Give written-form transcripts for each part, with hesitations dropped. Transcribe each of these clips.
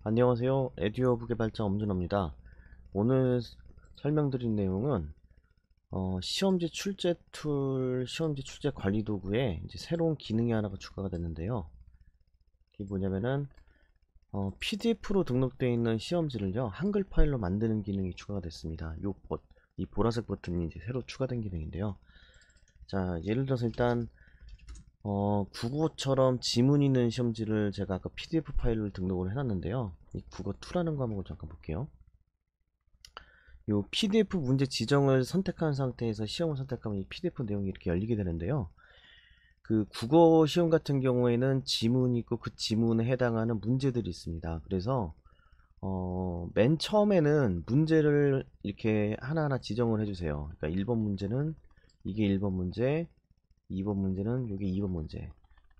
안녕하세요. 에듀허브 개발자 엄준호입니다. 오늘 설명드릴 내용은 시험지 출제 툴, 시험지 출제 관리 도구에 이제 새로운 기능이 하나가 추가가 됐는데요. 이게 뭐냐면은 PDF로 등록되어 있는 시험지를요 한글 파일로 만드는 기능이 추가가 됐습니다. 이 보라색 버튼이 이제 새로 추가된 기능인데요. 자, 예를 들어서 일단 국어처럼 지문 있는 시험지를 제가 아까 PDF 파일로 등록을 해놨는데요. 이 국어2라는 과목을 잠깐 볼게요. 요 PDF 문제 지정을 선택한 상태에서 시험을 선택하면 이 PDF 내용이 이렇게 열리게 되는데요. 그 국어 시험 같은 경우에는 지문이 있고 그 지문에 해당하는 문제들이 있습니다. 그래서 맨 처음에는 문제를 이렇게 하나하나 지정을 해주세요. 그러니까 1번 문제는 이게 1번 문제, 2번 문제는 이게 2번 문제.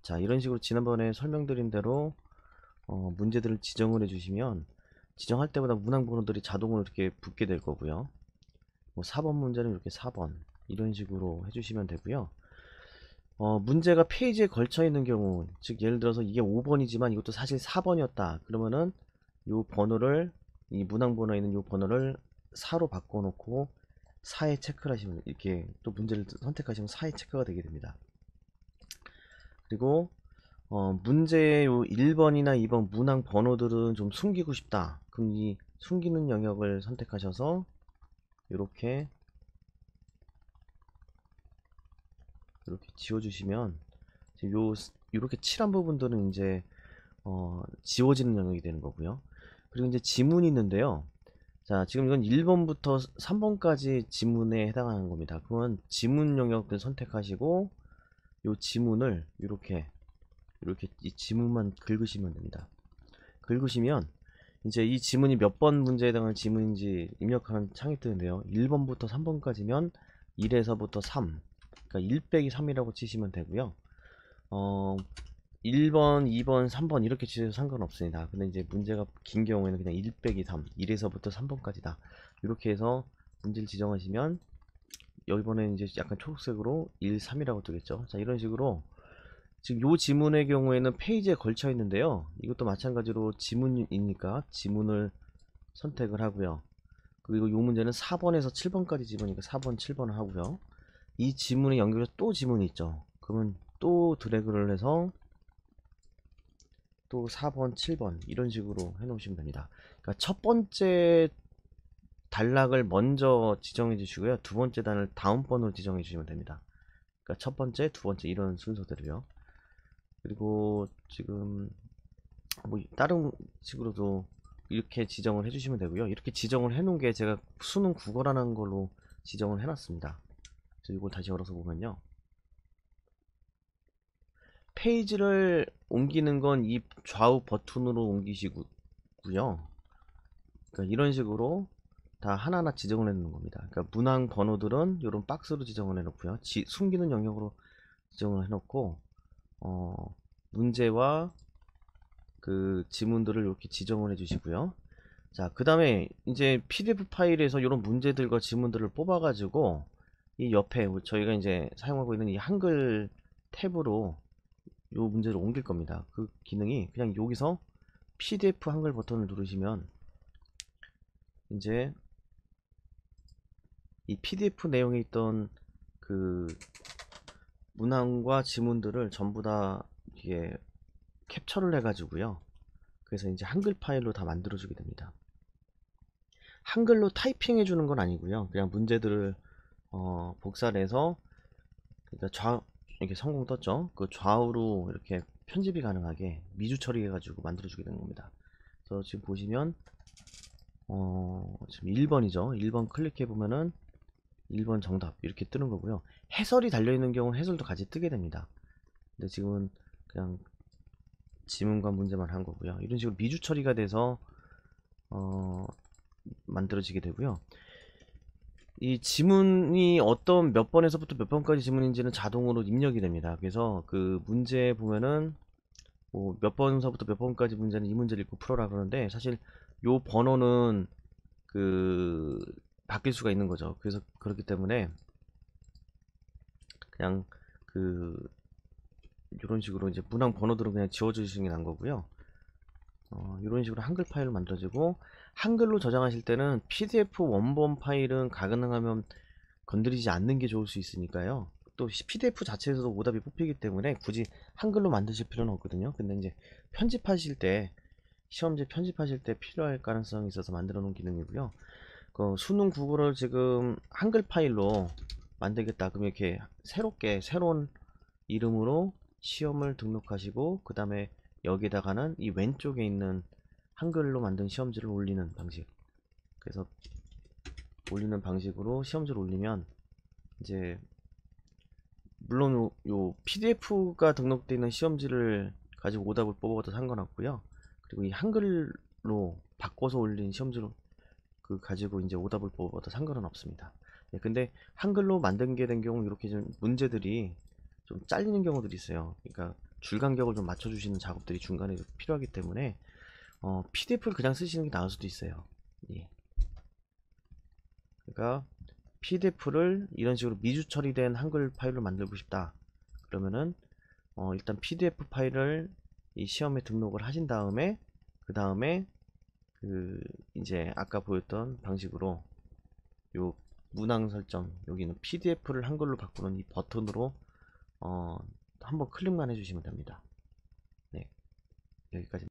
자, 이런 식으로 지난번에 설명드린 대로 문제들을 지정을 해주시면 지정할 때마다 문항 번호들이 자동으로 이렇게 붙게 될 거고요. 뭐 4번 문제는 이렇게 4번 이런 식으로 해주시면 되고요. 문제가 페이지에 걸쳐 있는 경우, 즉 예를 들어서 이게 5번이지만 이것도 사실 4번이었다 그러면은 요 번호를, 이 문항 번호에 있는 요 번호를 4로 바꿔 놓고 4에 체크를 하시면, 이렇게 또 문제를 선택하시면 4에 체크가 되게 됩니다. 그리고 문제의 요 1번이나 2번 문항 번호들은 좀 숨기고 싶다. 그럼 이 숨기는 영역을 선택하셔서 이렇게 지워주시면 요 이렇게 칠한 부분들은 이제 지워지는 영역이 되는 거고요. 그리고 이제 지문이 있는데요. 자, 지금 이건 1번부터 3번까지 지문에 해당하는 겁니다. 그러면 지문 영역을 선택하시고 요 지문을 이렇게 이 지문만 긁으시면 됩니다. 긁으시면 이제 이 지문이 몇 번 문제에 해당하는 지문인지 입력하는 창이 뜨는데요. 1번부터 3번까지면 1에서부터 3, 그러니까 1 빼기 3이라고 치시면 되고요. 1번, 2번, 3번 이렇게 치셔도 상관없습니다. 근데 이제 문제가 긴 경우에는 그냥 1 빼기 3, 1에서부터 3번까지다. 이렇게 해서 문제를 지정하시면 이번에는 이제 약간 초록색으로 1, 3이라고 뜨겠죠. 자, 이런 식으로 지금 요 지문의 경우에는 페이지에 걸쳐 있는데요. 이것도 마찬가지로 지문이니까 지문을 선택을 하고요. 그리고 요 문제는 4번에서 7번까지 지문이니까 4번, 7번을 하고요. 이 지문에 연결해서 또 지문이 있죠. 그러면 또 드래그를 해서 또 4번, 7번 이런 식으로 해 놓으시면 됩니다. 그러니까 첫 번째 단락을 먼저 지정해 주시고요. 두 번째 단을 다음 번으로 지정해 주시면 됩니다. 그러니까 첫 번째, 두 번째 이런 순서대로요. 그리고 지금 뭐 다른 식으로도 이렇게 지정을 해주시면 되고요. 이렇게 지정을 해놓은 게 제가 수능 국어라는 걸로 지정을 해놨습니다. 그래서 이걸 다시 열어서 보면요. 페이지를 옮기는 건 이 좌우 버튼으로 옮기시고요. 그러니까 이런 식으로 다 하나하나 지정을 해놓는 겁니다. 그러니까 문항 번호들은 이런 박스로 지정을 해놓고요. 숨기는 영역으로 지정을 해놓고 문제와 그 지문들을 이렇게 지정을 해주시고요. 자, 그 다음에 이제 PDF 파일에서 이런 문제들과 지문들을 뽑아가지고 이 옆에 저희가 이제 사용하고 있는 이 한글 탭으로 요 문제를 옮길 겁니다. 그 기능이 그냥 여기서 PDF 한글 버튼을 누르시면 이제 이 PDF 내용에 있던 그 문항과 지문들을 전부 다 이게 캡처를 해가지고요. 그래서 이제 한글 파일로 다 만들어주게 됩니다. 한글로 타이핑해 주는 건 아니고요. 그냥 문제들을 복사를 해서, 그러니까 이렇게 성공 떴죠. 그 좌우로 이렇게 편집이 가능하게 미주 처리해 가지고 만들어 주게 된 겁니다. 그래서 지금 보시면 지금 1번이죠. 1번 클릭해 보면은 1번 정답 이렇게 뜨는 거고요. 해설이 달려 있는 경우는 해설도 같이 뜨게 됩니다. 근데 지금은 그냥 지문과 문제만 한 거고요. 이런 식으로 미주 처리가 돼서 만들어지게 되고요. 이 지문이 어떤 몇 번에서부터 몇 번까지 지문인지는 자동으로 입력이 됩니다. 그래서 그 문제 보면은 뭐 몇 번서부터 몇 번까지 문제는 이 문제를 읽고 풀어라 그러는데, 사실 요 번호는 그 바뀔 수가 있는 거죠. 그래서 그렇기 때문에 그냥 그 이런 식으로 이제 문항 번호들은 그냥 지워주시는 게 난 거고요. 이런 식으로 한글 파일로 만들어지고, 한글로 저장하실 때는 PDF 원본 파일은 가능하면 건드리지 않는 게 좋을 수 있으니까요. 또 PDF 자체에서도 오답이 뽑히기 때문에 굳이 한글로 만드실 필요는 없거든요. 근데 이제 편집하실 때, 시험지 편집하실 때 필요할 가능성이 있어서 만들어 놓은 기능이고요. 그 수능 국어를 지금 한글 파일로 만들겠다 그러면 이렇게 새롭게 새로운 이름으로 시험을 등록하시고, 그 다음에 여기다가는 이 왼쪽에 있는 한글로 만든 시험지를 올리는 방식. 그래서 올리는 방식으로 시험지를 올리면 이제 물론 요 PDF가 등록되어 있는 시험지를 가지고 오답을 뽑아도 상관없고요. 그리고 이 한글로 바꿔서 올린 시험지를 가지고 이제 오답을 뽑아도 상관은 없습니다. 네, 근데 한글로 만든 게 된 경우 이렇게 좀 문제들이 좀 잘리는 경우들이 있어요. 그러니까 줄 간격을 좀 맞춰주시는 작업들이 중간에 필요하기 때문에 PDF를 그냥 쓰시는 게 나을 수도 있어요. 예. 그러니까 PDF를 이런 식으로 미주 처리된 한글 파일로 만들고 싶다. 그러면은 일단 PDF 파일을 이 시험에 등록을 하신 다음에, 그 다음에 이제 아까 보였던 방식으로 요 문항 설정, 여기는 PDF를 한글로 바꾸는 이 버튼으로 한번 클릭만 해주시면 됩니다. 네, 여기까지.